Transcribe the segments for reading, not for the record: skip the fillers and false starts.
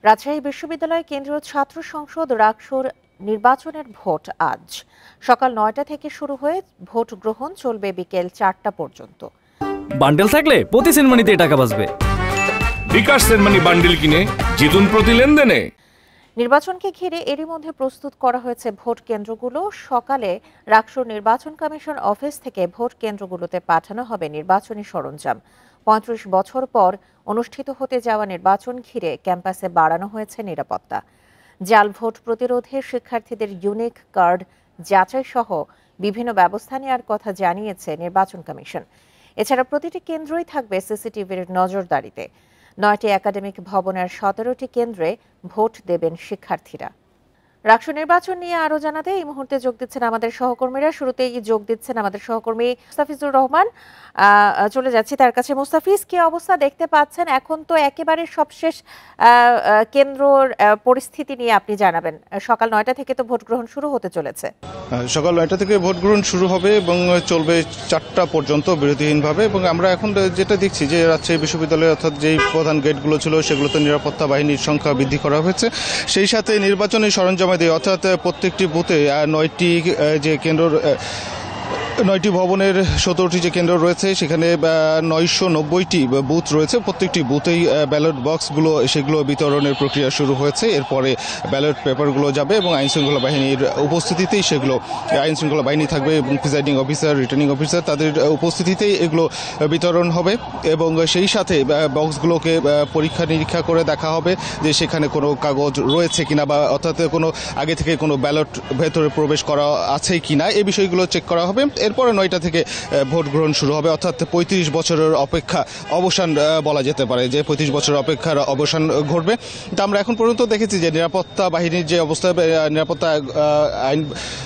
রাজশাহী বিশ্ববিদ্যালয় কেন্দ্রীয় ছাত্র সংসদ রাকসুর নির্বাচনের ভোট আজ সকাল ৯টা থেকে শুরু হয়ে ভোট গ্রহণ চলবে বিকেল ৪টা পর্যন্ত। বান্ডেল থাকলে প্রতি সেনমানিতে টাকা বাঁচবে। বিকাশ সেনমানি বান্ডেল কিনে জিতুন প্রতি লেনদেনে। নির্বাচনকে ঘিরে এরই মধ্যে প্রস্তুত করা হয়েছে ভোট কেন্দ্রগুলো। সকালে রাকসুর নির্বাচন কমিশন অফিস থেকে ভোট কেন্দ্রগুলোতে পাঠানো হবে নির্বাচনী সরঞ্জাম। ৩৫ বছর পর অনুষ্ঠিত হতে যাওয়া নির্বাচন ঘিরে ক্যাম্পাসে বাড়ানো হয়েছে নিরাপত্তা। জাল ভোট প্রতিরোধে শিক্ষার্থীদের ইউনিক কার্ড যাচাই সহ বিভিন্ন ব্যবস্থা নেওয়ার কথা জানিয়েছে নির্বাচন কমিশন। এছাড়া প্রতিটি কেন্দ্রই থাকবে সিসিটিভির নজরদারিতে। ৯টি একাডেমিক ভবনের 17টি কেন্দ্রে ভোট দেবেন শিক্ষার্থীরা। রাকসু নির্বাচন নিয়ে আরো জানাতে এই মুহূর্তে যোগ দিচ্ছেন আমাদের সহকর্মীরা। শুরুতেই যোগ দিচ্ছেন আমাদের সহকর্মী মুস্তাফিজুর রহমান। চলে যাচ্ছি তার কাছে। মুস্তাফিজ, কি অবস্থা দেখতে পাচ্ছেন? এখন তো একেবারে সবশেষ কেন্দ্রর পরিস্থিতি নিয়ে আপনি জানাবেন। সকাল ৯টা থেকে তো ভোট গ্রহণ শুরু হতে চলেছে। সকাল ৯টা থেকে ভোট গ্রহণ শুরু হবে এবং চলবে ৪টা পর্যন্ত বিরতিহীনভাবে। এবং আমরা এখন যেটা দেখছি যে রাজশাহী বিশ্ববিদ্যালয়ে অর্থাৎ যেই প্রধান গেটগুলো ছিল সেগুলোতে নিরাপত্তা বাহিনীর সংখ্যা বৃদ্ধি করা হয়েছে। সেই সাথে নির্বাচনী সরঞ্জামাদি অর্থাৎ প্রত্যেকটি বুথে 9টি যে কেন্দ্র 9টি ভবনের 17টি যে কেন্দ্র রয়েছে সেখানে 990টি বুথ রয়েছে। প্রত্যেকটি বুথেই ব্যালট বক্সগুলো সেগুলো বিতরণের প্রক্রিয়া শুরু হয়েছে। এরপরে ব্যালট পেপারগুলো যাবে এবং আইনশৃঙ্খলা বাহিনীর উপস্থিতিতেই সেগুলো আইনশৃঙ্খলা বাহিনী থাকবে এবং প্রিজাইডিং অফিসার, রিটার্নিং অফিসার তাদের উপস্থিতিতেই এগুলো বিতরণ হবে। এবং সেই সাথে বক্সগুলোকে পরীক্ষা নিরীক্ষা করে দেখা হবে যে সেখানে কোনো কাগজ রয়েছে কিনা বা অর্থাৎ কোনো আগে থেকে কোনো ব্যালট ভেতরে প্রবেশ করা আছে কিনা এই বিষয়গুলো চেক করা হবে। এরপরে ৯টা থেকে ভোট গ্রহণ শুরু হবে, অর্থাৎ ৩৫ বছরের অপেক্ষা অবসান বলা যেতে পারে যে ৩৫ বছরের অপেক্ষার অবসান ঘটবে। তা আমরা এখন পর্যন্ত দেখেছি যে নিরাপত্তা বাহিনীর যে অবস্থা, নিরাপত্তা আইন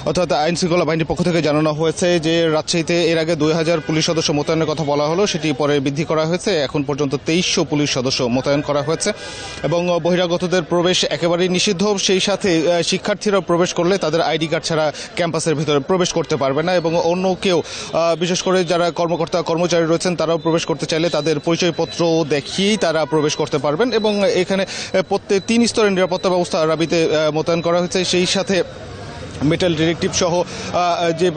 অর্থাৎ আইন শৃঙ্খলা বাহিনীর পক্ষ থেকে জানানো হয়েছে যে রাজশাহীতে এর আগে ২০০০ পুলিশ সদস্য মোতায়েনের কথা বলা হলো, সেটি পরে বৃদ্ধি করা হয়েছে। এখন পর্যন্ত ২৩০০ পুলিশ সদস্য মোতায়েন করা হয়েছে এবং বহিরাগতদের প্রবেশ একেবারেই নিষিদ্ধ। সেই সাথে শিক্ষার্থীরা প্রবেশ করলে তাদের আইডি কার্ড ছাড়া ক্যাম্পাসের ভিতরে প্রবেশ করতে পারবে না এবং অন্য কেউ বিশেষ করে যারা কর্মকর্তা কর্মচারী রয়েছেন তারাও প্রবেশ করতে চাইলে তাদের পরিচয়পত্র দেখিয়েই তারা প্রবেশ করতে পারবেন। এবং এখানে প্রত্যেক ৩ স্তরের নিরাপত্তা ব্যবস্থা রাবিতে মোতায়েন করা হয়েছে। সেই সাথে মেটাল ডিটেকটিভ সহ যে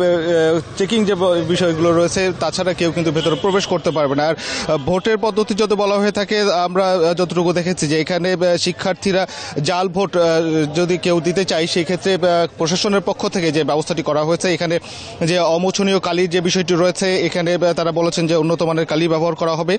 চেকিং যে বিষয়গুলো রয়েছে, তাছাড়া কেউ কিন্তু ভেতরে প্রবেশ করতে পারবে না। আর ভোটের পদ্ধতি যদি বলা হয়ে থাকে, আমরা যতটুকু দেখেছি যে এখানে শিক্ষার্থীরা জাল ভোট যদি কেউ দিতে চায় সেই ক্ষেত্রে প্রশাসনের পক্ষ থেকে যে ব্যবস্থাটি করা হয়েছে, এখানে যে অমোচনীয় কালির যে বিষয়টি রয়েছে এখানে তারা বলেছেন যে উন্নত মানের কালি ব্যবহার করা হবে,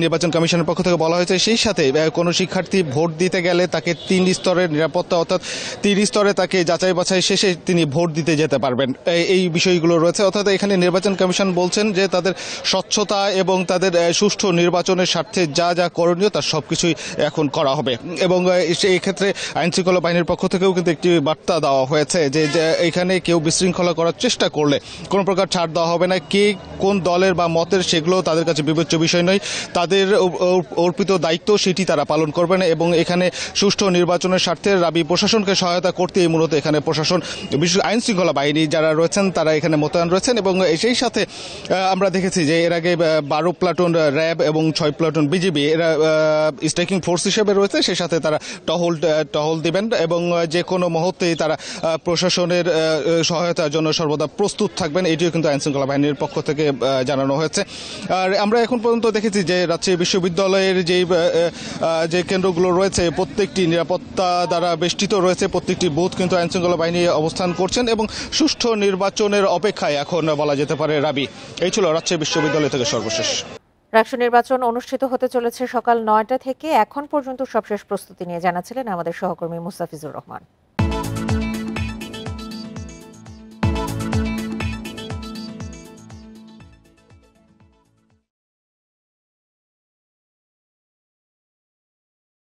নির্বাচন কমিশনের পক্ষ থেকে বলা হয়েছে। সেই সাথে কোনো শিক্ষার্থী ভোট দিতে গেলে তাকে ৩ স্তরের নিরাপত্তা অর্থাৎ ৩ স্তরে তাকে যাচাই বাছাই শেষে তিনি ভোট দিতে যেতে পারবেন, এই বিষয়গুলো রয়েছে। অর্থাৎ এখানে নির্বাচন কমিশন বলছেন যে তাদের স্বচ্ছতা এবং তাদের সুষ্ঠু নির্বাচনের স্বার্থে যা যা করণীয় তার সবকিছুই এখন করা হবে। এবং এই ক্ষেত্রে আইন শৃঙ্খলা বাহিনীর পক্ষ থেকেও কিন্তু একটি বার্তা দেওয়া হয়েছে যে এখানে কেউ বিশৃঙ্খলা করার চেষ্টা করলে কোনো প্রকার ছাড় দেওয়া হবে না। কে কোন দলের বা মতের সেগুলো তাদের কাছে বিবেচ্য বিষয় নয়, তাদের অর্পিত দায়িত্ব সেটি তারা পালন করবেন। এবং এখানে সুষ্ঠু নির্বাচনের স্বার্থে রাবি প্রশাসনকে সহায়তা করতেই মূলত এখানে প্রশাসন বিশেষ আইন শৃঙ্খলা বাহিনী যারা রয়েছেন তারা এখানে মোতায়েন রয়েছেন। এবং সেই সাথে আমরা দেখেছি যে এর আগে 12 প্লাটুন র্যাব এবং 6 প্লাটুন বিজিবি এরা স্ট্রাইকিং ফোর্স হিসেবে রয়েছে। সেই সাথে তারা টহল দিবেন এবং যে কোনো মুহূর্তেই তারা প্রশাসনের সহায়তার জন্য সর্বদা প্রস্তুত থাকবেন, এটিও কিন্তু আইন শৃঙ্খলা বাহিনীর পক্ষ থেকে জানানো হয়েছে। আর আমরা এখন পর্যন্ত দেখেছি যে রাজশাহী বিশ্ববিদ্যালয়ের যে কেন্দ্রগুলো রয়েছে প্রত্যেকটি নিরাপত্তা দ্বারা বেষ্টিত রয়েছে। প্রত্যেকটি বুথ কিন্তু আইন শৃঙ্খলা বাহিনী অবস্থান করছেন এবং সুষ্ঠু নির্বাচনের অপেক্ষায় এখন বলা যেতে পারে রাবি। এই ছিল রাজশাহী বিশ্ববিদ্যালয় থেকে সর্বশেষ। রাকসু নির্বাচন অনুষ্ঠিত হতে চলেছে সকাল ৯টা থেকে। এখন পর্যন্ত সবশেষ প্রস্তুতি নিয়ে জানাচ্ছিলেন আমাদের সহকর্মী মুস্তাফিজুর রহমান।